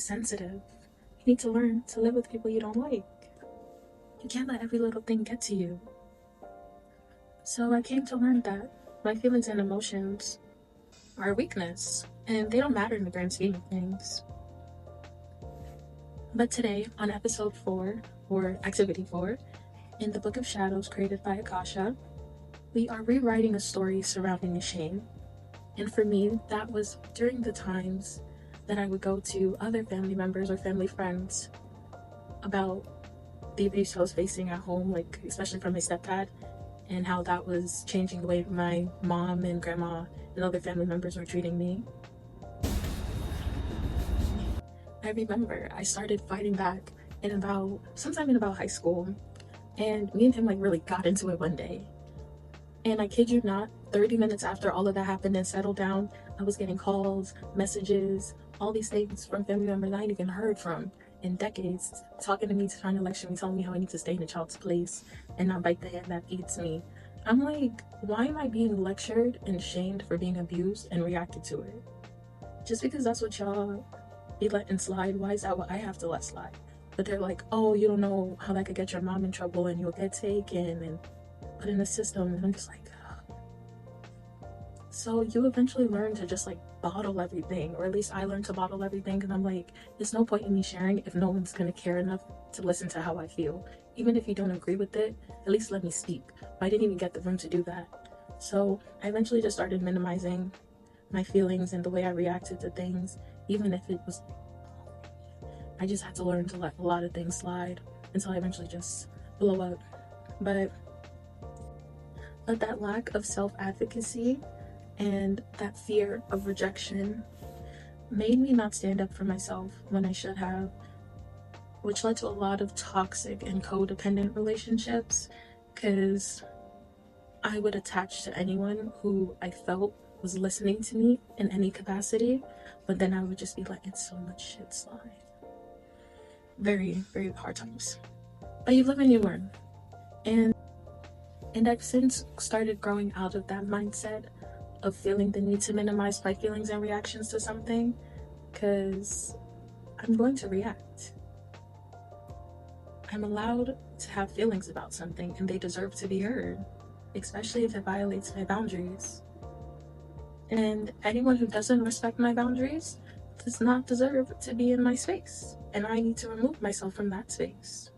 sensitive. You need to learn to live with people you don't like. You can't let every little thing get to you. So I came to learn that my feelings and emotions are a weakness, and they don't matter in the grand scheme of things. But today, on episode 4, or activity 4, in the Book of Shadows created by Akasha, we are rewriting a story surrounding shame. And for me, that was during the times that I would go to other family members or family friends about the abuse I was facing at home, like especially from my stepdad, and how that was changing the way my mom and grandma and other family members were treating me. I remember I started fighting back sometime in about high school, and me and him like really got into it one day. And I kid you not, 30 minutes after all of that happened and settled down, I was getting calls, messages, all these things from family members I ain't even heard from in decades, talking to me, trying to lecture me, telling me how I need to stay in a child's place and not bite the hand that feeds me. I'm like, why am I being lectured and shamed for being abused and reacted to it? Just because that's what y'all be letting slide, why is that what I have to let slide? But they're like, oh, you don't know how that could get your mom in trouble and you'll get taken and put in the system. And I'm just like, ugh. So you eventually learn to just like bottle everything, or at least I learned to bottle everything, and I'm like, there's no point in me sharing if no one's gonna care enough to listen to how I feel. Even if you don't agree with it, at least let me speak. But I didn't even get the room to do that. So I eventually just started minimizing my feelings and the way I reacted to things, even if it was, I just had to learn to let a lot of things slide until I eventually just blow up. But that lack of self-advocacy and that fear of rejection made me not stand up for myself when I should have, which led to a lot of toxic and codependent relationships, because I would attach to anyone who I felt was listening to me in any capacity, but then I would just be letting so much shit slide. Very, very hard times. But you live and you learn. And I've since started growing out of that mindset of feeling the need to minimize my feelings and reactions to something, because I'm going to react. I'm allowed to have feelings about something, and they deserve to be heard, especially if it violates my boundaries. And anyone who doesn't respect my boundaries does not deserve to be in my space, and I need to remove myself from that space.